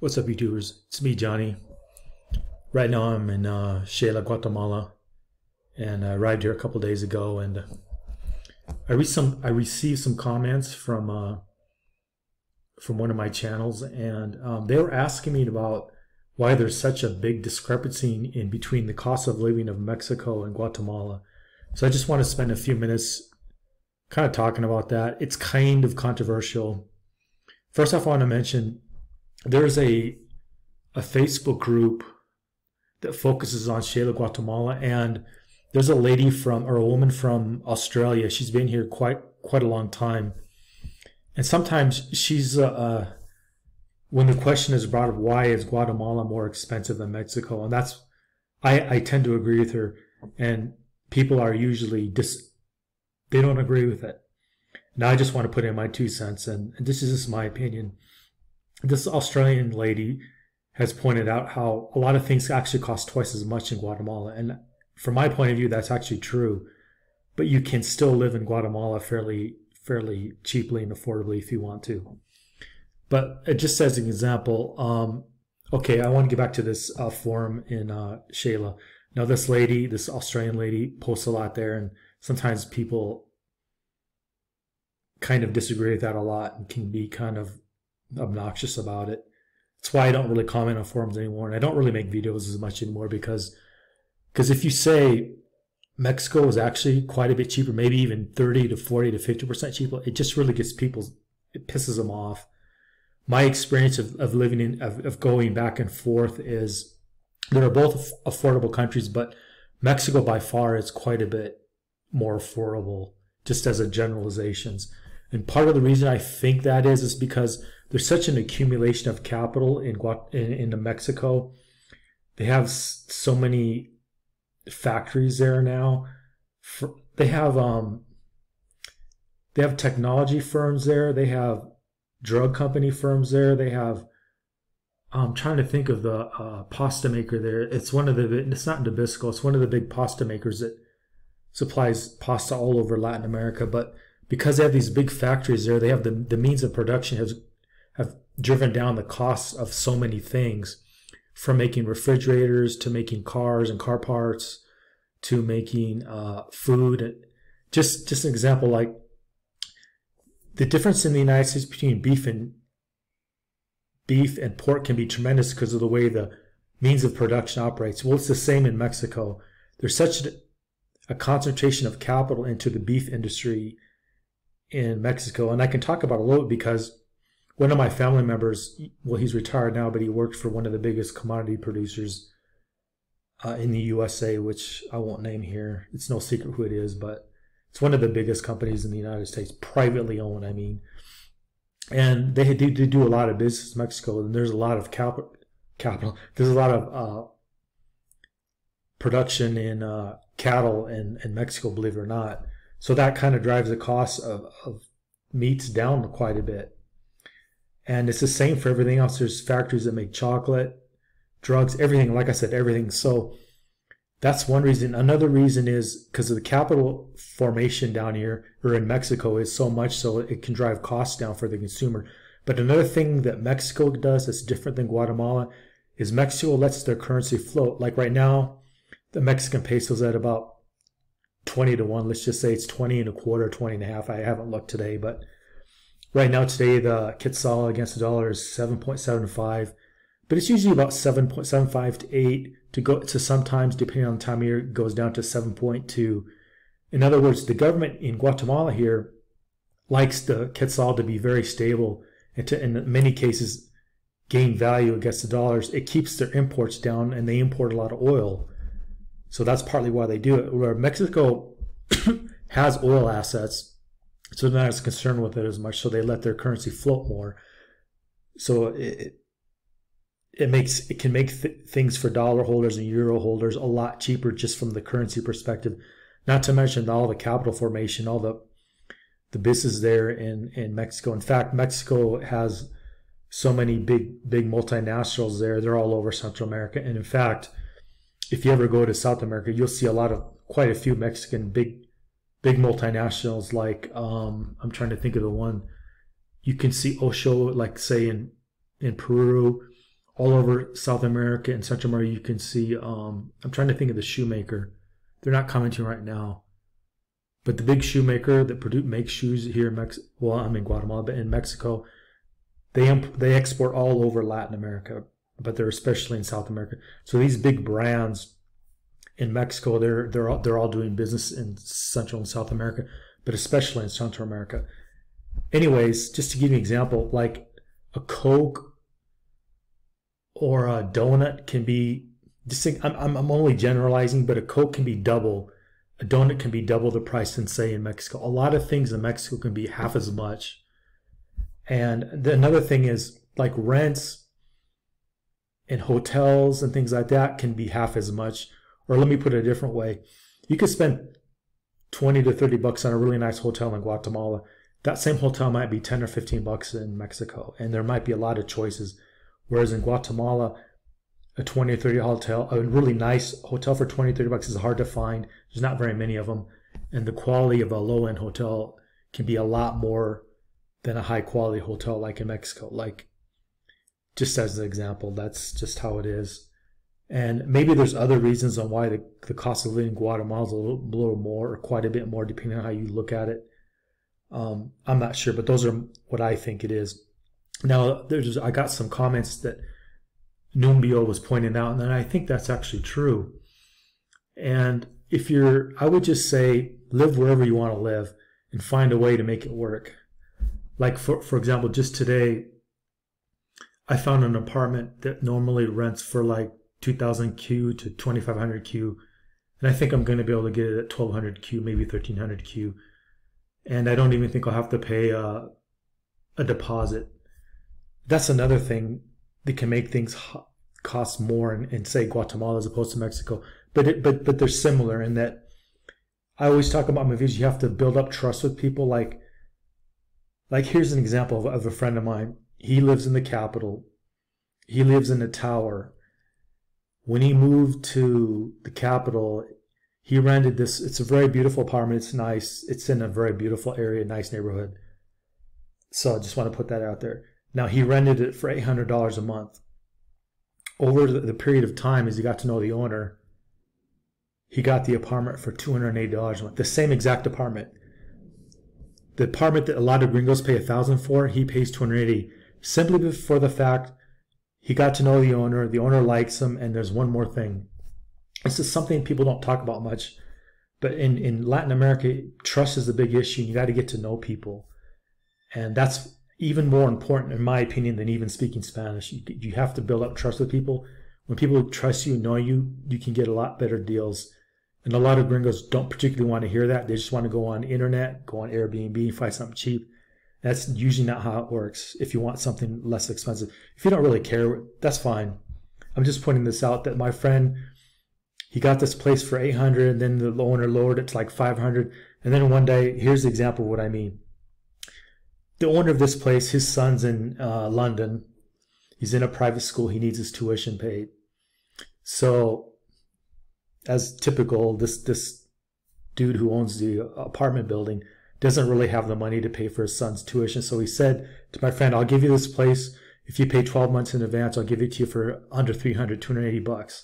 What's up, YouTubers? It's me, Johnny. Right now, I'm in Guatemala, and I arrived here a couple days ago. And I received some comments from one of my channels, and they were asking me about why there's such a big discrepancy in between the cost of living of Mexico and Guatemala. So I just want to spend a few minutes kind of talking about that. It's kind of controversial. First off, I want to mention there's a Facebook group that focuses on Guatemala, and there's a lady or a woman from Australia. She's been here quite a long time, and sometimes she's when the question is brought up, why is Guatemala more expensive than Mexico? And that's I tend to agree with her, and people are usually they don't agree with it. Now I just want to put in my 2 cents, and this is just my opinion. This Australian lady has pointed out how a lot of things actually cost twice as much in Guatemala. And from my point of view, that's actually true. But you can still live in Guatemala fairly cheaply and affordably if you want to. But just as an example, okay, I want to get back to this forum in Shayla. Now, this Australian lady, posts a lot there, and sometimes people kind of disagree with that a lot and can be kind of obnoxious about it. That's why I don't really comment on forums anymore, and I don't really make videos as much anymore because if you say Mexico is actually quite a bit cheaper, maybe even 30 to 40 to 50% cheaper, it just really it pisses them off. My experience of living of going back and forth is they're both affordable countries, but Mexico by far is quite a bit more affordable, just as a generalizations. And part of the reason I think that is because there's such an accumulation of capital in Mexico. They have so many factories there now. They have technology firms there. They have drug company firms there. They have I'm trying to think of the pasta maker there. It's not Nabisco. It's one of the big pasta makers that supplies pasta all over Latin America. But because they have these big factories there, they have the means of production have driven down the costs of so many things, from making refrigerators to making cars and car parts to making food. Just an example, like the difference in the United States between beef and pork can be tremendous because of the way the means of production operates. Well, it's the same in Mexico. There's such a concentration of capital into the beef industry in Mexico, and I can talk about it a little bit because one of my family members, well, he's retired now, but he worked for one of the biggest commodity producers in the USA, which I won't name here. It's no secret who it is, but it's one of the biggest companies in the United States, privately owned, I mean. And they do a lot of business in Mexico, and there's a lot of capital. There's a lot of production in cattle in Mexico, believe it or not. So that kind of drives the cost of meats down quite a bit. And it's the same for everything else. There's factories that make chocolate, drugs, everything. Like I said, everything. So that's one reason. Another reason is because of the capital formation down here, or in Mexico, is so much so it can drive costs down for the consumer. But another thing that Mexico does that's different than Guatemala is Mexico lets their currency float. Like right now, the Mexican peso is at about 20 to 1. Let's just say it's 20 and a quarter, 20 and a half. I haven't looked today, but right now today the quetzal against the dollar is 7.75, but it's usually about 7.75 to 8 to go to sometimes, depending on the time of year, it goes down to 7.2. In other words, the government in Guatemala here likes the quetzal to be very stable and to, in many cases, gain value against the dollars. It keeps their imports down, and they import a lot of oil. So that's partly why they do it. Where Mexico has oil assets, so they're not as concerned with it as much, so they let their currency float more. So it can make things for dollar holders and euro holders a lot cheaper just from the currency perspective. Not to mention all the capital formation, all the business there in Mexico. In fact, Mexico has so many big multinationals there. They're all over Central America, and in fact, if you ever go to South America, you'll see quite a few Mexican big multinationals. Like I'm trying to think of the one. You can see Osho, like say in Peru. all over South America and Central America. You can see, I'm trying to think of the shoemaker. They're not commenting right now. But the big shoemaker that makes shoes here in Mexico, well, I'm in Guatemala, but in Mexico, they export all over Latin America, but they're especially in South America. So these big brands in Mexico, they're all doing business in Central and South America, but especially in Central America. Anyways, just to give you an example, like a Coke or a donut can be, just think, I'm only generalizing, but a Coke can be double. A donut can be double the price than, say, in Mexico. A lot of things in Mexico can be half as much. And another thing is, like, rents in hotels and things like that can be half as much. Or let me put it a different way. You could spend 20 to 30 bucks on a really nice hotel in Guatemala. That same hotel might be 10 or 15 bucks in Mexico. And there might be a lot of choices. Whereas in Guatemala, a 20 or 30 hotel, a really nice hotel for 20, 30 bucks is hard to find. There's not very many of them. And the quality of a low-end hotel can be a lot more than a high-quality hotel like in Mexico. Like, just as an example, that's just how it is. And maybe there's other reasons on why the cost of living in Guatemala is a little more or quite a bit more, depending on how you look at it. I'm not sure, but those are what I think it is. Now, I got some comments that Numbio was pointing out, and I think that's actually true. And I would just say, live wherever you want to live and find a way to make it work. Like, for example, just today, I found an apartment that normally rents for like 2,000 Q to 2,500 Q. And I think I'm going to be able to get it at 1,200 Q, maybe 1,300 Q. And I don't even think I'll have to pay a deposit. That's another thing that can make things cost more in say Guatemala as opposed to Mexico. But they're similar in that I always talk about my videos. You have to build up trust with people. Like here's an example of a friend of mine. He lives in the capital. He lives in a tower. When he moved to the capital, he rented this. It's a very beautiful apartment. It's nice. It's in a very beautiful area, nice neighborhood. So I just want to put that out there. Now, he rented it for $800 a month. Over the period of time, as he got to know the owner, he got the apartment for $280 a month. The same exact apartment. The apartment that a lot of gringos pay $1,000 for, he pays $280, simply for the fact he got to know the owner likes him, and there's one more thing. This is something people don't talk about much, but in Latin America, trust is a big issue. You got to get to know people. And that's even more important, in my opinion, than even speaking Spanish. You have to build up trust with people. When people trust you, know you, you can get a lot better deals. And a lot of gringos don't particularly want to hear that. They just want to go on the internet, go on Airbnb, find something cheap. That's usually not how it works. If you want something less expensive, if you don't really care, that's fine. I'm just pointing this out that my friend, he got this place for $800, and then the owner lowered it to like $500. And then one day, here's the example of what I mean. The owner of this place, his son's in London. He's in a private school. He needs his tuition paid. So, as typical, this dude who owns the apartment building doesn't really have the money to pay for his son's tuition. So he said to my friend, I'll give you this place. If you pay 12 months in advance, I'll give it to you for under $300, $280.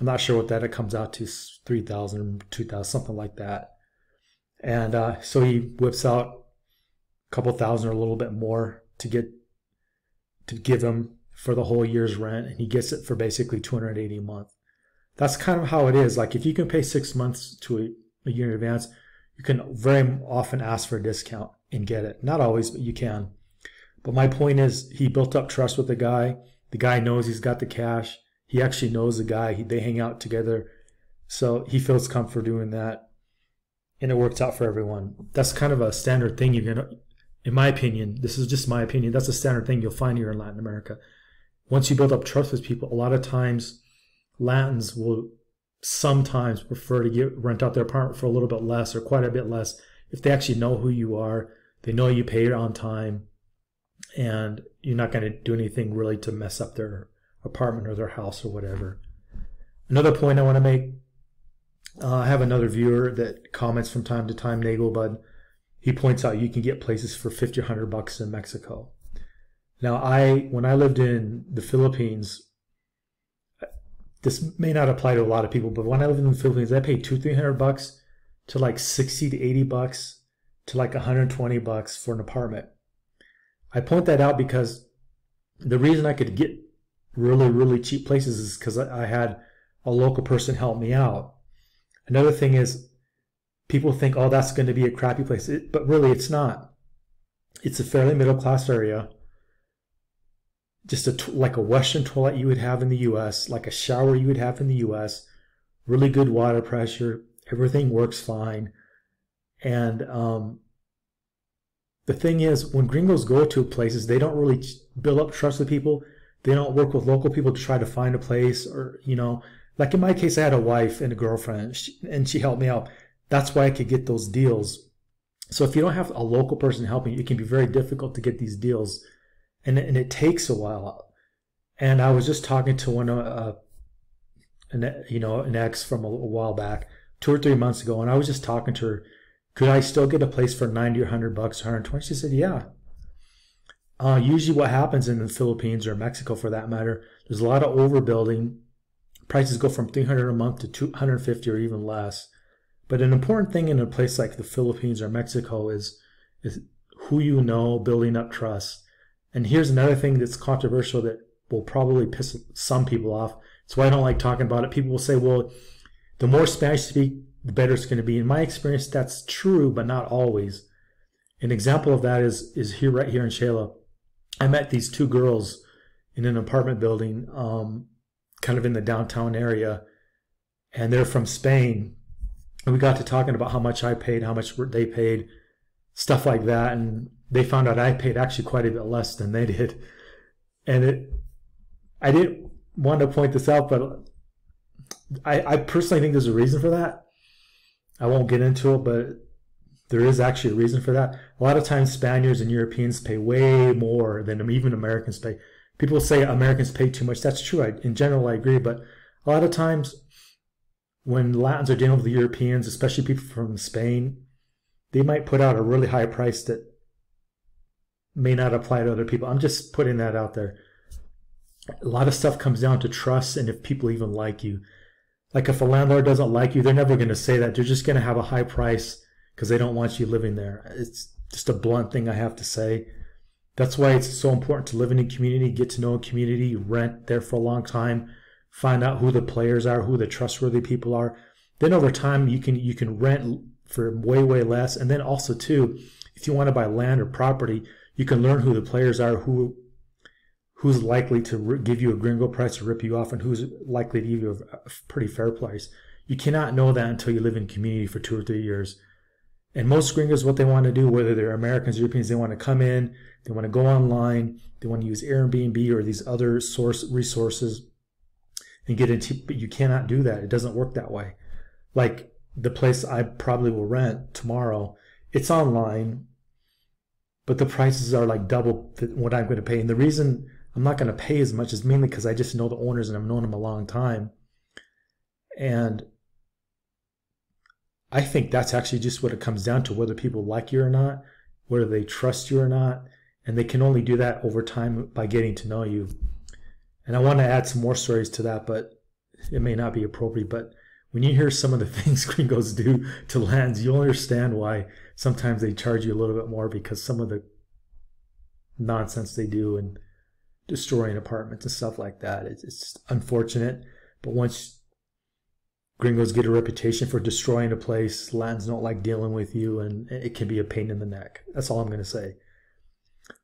I'm not sure what that comes out to, $3,000, $2,000, something like that. And so he whips out a couple thousand or a little bit more to give him for the whole year's rent, and he gets it for basically $280 a month. That's kind of how it is. Like, if you can pay 6 months to a year in advance, you can very often ask for a discount and get it. Not always, but you can. But my point is, he built up trust with the guy. The guy knows he's got the cash. He actually knows the guy. They hang out together. So he feels comfortable doing that. And it works out for everyone. That's kind of a standard thing you're going to, in my opinion, this is just my opinion, that's a standard thing you'll find here in Latin America. Once you build up trust with people, a lot of times Latins will sometimes prefer to rent out their apartment for a little bit less or quite a bit less if they actually know who you are, they know you pay it on time, and you're not going to do anything really to mess up their apartment or their house or whatever. Another point I want to make, I have another viewer that comments from time to time, Nagelbud. He points out you can get places for $50 or $100 in Mexico. Now, when I lived in the Philippines, this may not apply to a lot of people, but when I lived in the Philippines, I paid $200-300 to like $60 to $80 to like $120 for an apartment. I point that out because the reason I could get really, really cheap places is because I had a local person help me out. Another thing is people think, oh, that's going to be a crappy place, but really it's not. It's a fairly middle class area. Just like a Western toilet you would have in the U.S., like a shower you would have in the U.S., really good water pressure, everything works fine. And the thing is, when gringos go to places, they don't really build up trust with people. They don't work with local people to try to find a place, or, like in my case, I had a wife and a girlfriend, and she helped me out. That's why I could get those deals. So if you don't have a local person helping you, it can be very difficult to get these deals. And it takes a while. And I was just talking to an ex from a while back, 2 or 3 months ago, and I was just talking to her. Could I still get a place for $90 or $100, $120? She said, yeah. Usually, what happens in the Philippines or Mexico, for that matter, there's a lot of overbuilding. Prices go from $300 a month to $250 or even less. But an important thing in a place like the Philippines or Mexico is who you know, building up trust. And here's another thing that's controversial that will probably piss some people off. That's why I don't like talking about it. People will say, well, the more Spanish you speak, the better it's going to be. In my experience, that's true, but not always. An example of that is right here in Shela. I met these 2 girls in an apartment building, kind of in the downtown area, and they're from Spain. And we got to talking about how much I paid, how much they paid, stuff like that, and they found out I paid actually quite a bit less than they did. And I didn't want to point this out, but I personally think there's a reason for that. I won't get into it, but there is actually a reason for that. A lot of times Spaniards and Europeans pay way more than even Americans pay. People say Americans pay too much. That's true. In general, I agree. But a lot of times when Latins are dealing with the Europeans, especially people from Spain, they might put out a really high price that may not apply to other people. I'm just putting that out there. A lot of stuff comes down to trust and if people even like you. Like if a landlord doesn't like you, they're never going to say that. They're just going to have a high price because they don't want you living there. It's just a blunt thing I have to say. That's why it's so important to live in a community, get to know a community, rent there for a long time, find out who the players are, who the trustworthy people are. Then over time, you can rent for way, way less. And then also too, if you want to buy land or property, you can learn who the players are, who's likely to give you a gringo price or rip you off, and who's likely to give you a pretty fair price. You cannot know that until you live in community for 2 or 3 years. And most gringos, what they want to do, whether they're Americans or Europeans, they want to come in, they want to go online, they want to use Airbnb or these other resources and get into, but you cannot do that. It doesn't work that way. Like the place I probably will rent tomorrow, it's online, but the prices are like double what I'm going to pay. And the reason I'm not going to pay as much is mainly because I just know the owners and I've known them a long time. And I think that's actually just what it comes down to, whether people like you or not, whether they trust you or not. And they can only do that over time by getting to know you. And I want to add some more stories to that, but it may not be appropriate. But when you hear some of the things gringos do to lands, you'll understand why sometimes they charge you a little bit more, because some of the nonsense they do and destroying apartments and stuff like that. It's just unfortunate. But once gringos get a reputation for destroying a place, Latins don't like dealing with you, and it can be a pain in the neck. That's all I'm going to say.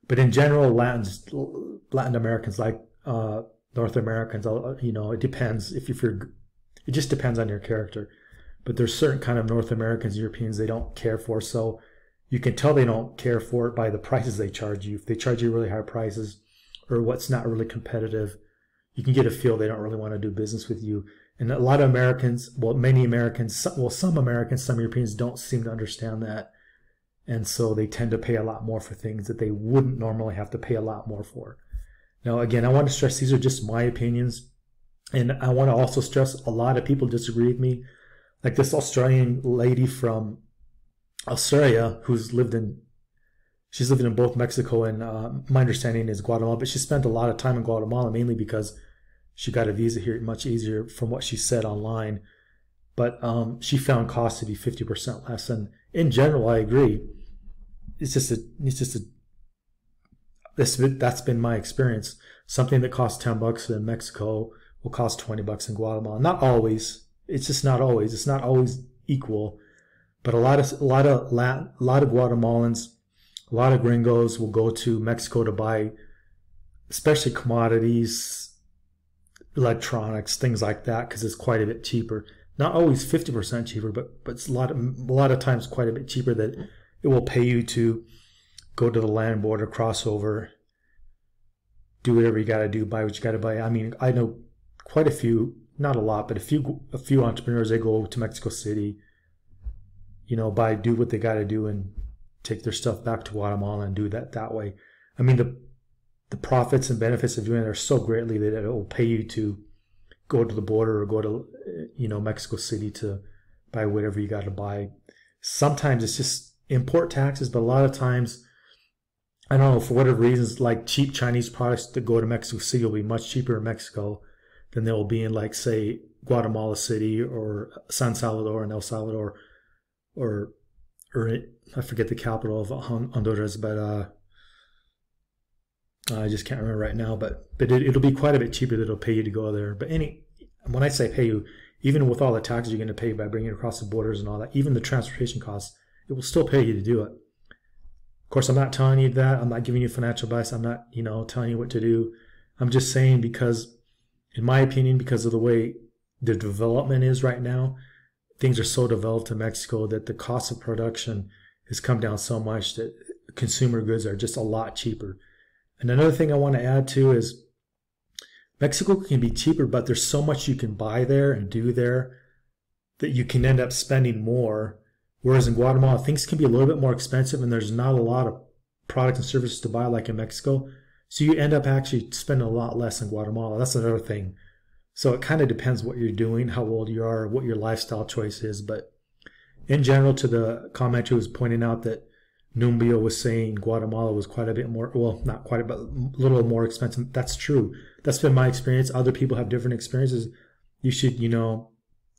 But in general, Latin Americans like North Americans, it depends. It just depends on your character. But there's certain kind of North Americans, Europeans, they don't care for. So you can tell they don't care for it by the prices they charge you. If they charge you really high prices or what's not really competitive, you can get a feel they don't really want to do business with you. And a lot of Americans, many Americans, some Americans, some Europeans don't seem to understand that. And so they tend to pay a lot more for things that they wouldn't normally have to pay a lot more for. Now, again, I want to stress these are just my opinions. And I want to also stress a lot of people disagree with me. Like this Australian lady from Australia who's lived in She's living in both Mexico and my understanding is Guatemala, but she spent a lot of time in Guatemala mainly because she got a visa here much easier from what she said online. But she found costs to be 50% less. And in general, I agree. That's been my experience. Something that costs $10 in Mexico will cost $20 in Guatemala. Not always. It's just not always. It's not always equal. But a lot of Guatemalans, a lot of gringos will go to Mexico to buy, especially commodities, electronics, things like that, because it's quite a bit cheaper. Not always 50% cheaper, but it's a lot of times quite a bit cheaper that it will pay you to go to the land border, cross over, do whatever you got to do, buy what you got to buy. I mean, I know quite a few, not a lot, but a few entrepreneurs. They go to Mexico City, do what they got to do and take their stuff back to Guatemala and do that way. I mean, the profits and benefits of doing it are so greatly that it will pay you to go to the border or go to, Mexico City to buy whatever you got to buy. Sometimes it's just import taxes, but a lot of times, I don't know, for whatever reasons, like cheap Chinese products that go to Mexico City will be much cheaper in Mexico than they will be in, like, say, Guatemala City or San Salvador and El Salvador, or I forget the capital of Honduras, but I just can't remember right now. But it'll be quite a bit cheaper that it'll pay you to go there. But when I say pay you, even with all the taxes you're going to pay by bringing it across the borders and all that, even the transportation costs, it will still pay you to do it. Of course, I'm not telling you that. I'm not giving you financial advice. I'm not, telling you what to do. I'm just saying because, in my opinion, because of the way the development is right now, things are so developed in Mexico that the cost of production has come down so much that consumer goods are just a lot cheaper. And another thing I want to add too is Mexico can be cheaper, but there's so much you can buy there and do there that you can end up spending more. Whereas in Guatemala, things can be a little bit more expensive and there's not a lot of products and services to buy like in Mexico. So you end up actually spending a lot less in Guatemala. That's another thing. So it kind of depends what you're doing, how old you are, what your lifestyle choice is. But in general, to the commenter who was pointing out that Numbio was saying Guatemala was quite a bit more, well, not quite, but a little more expensive. That's true. That's been my experience. Other people have different experiences. You should,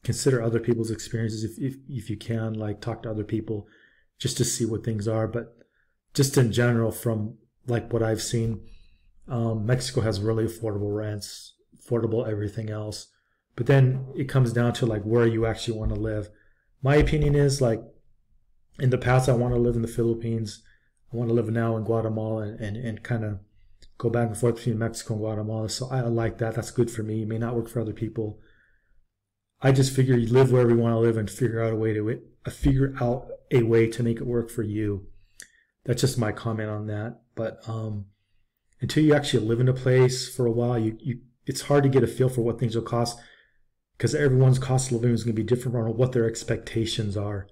consider other people's experiences if you can, like talk to other people just to see what things are. But just in general, from like what I've seen, Mexico has really affordable rents, affordable everything else. But then it comes down to like where you actually want to live. My opinion is, like, in the past, I want to live in the Philippines. I want to live now in Guatemala and kind of go back and forth between Mexico and Guatemala. So I like that. That's good for me. It may not work for other people. I just figure you live wherever you want to live and figure out a way to make it work for you. That's just my comment on that. But until you actually live in a place for a while, it's hard to get a feel for what things will cost, because everyone's cost of living is going to be different from what their expectations are.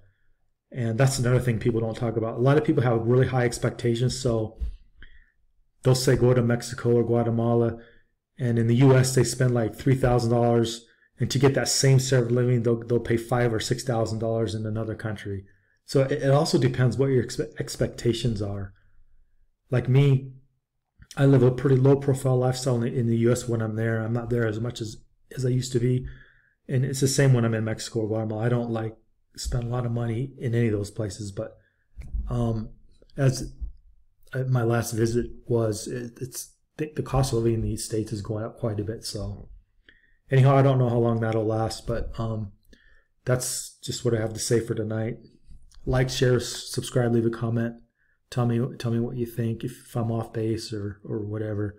And that's another thing people don't talk about. A lot of people have really high expectations, so they'll say go to Mexico or Guatemala, and in the U.S. they spend like $3,000, and to get that same standard of living, they'll pay $5,000 or $6,000 in another country. So it also depends what your expectations are. Like me, I live a pretty low profile lifestyle in the U.S. when I'm there. I'm not there as much as I used to be, and it's the same when I'm in Mexico or Guatemala. I don't spend a lot of money in any of those places, but as my last visit was, the cost of living in these states is going up quite a bit. So anyhow, I don't know how long that'll last, but that's just what I have to say for tonight. Like, share, subscribe, leave a comment. Tell me what you think, if I'm off base or whatever.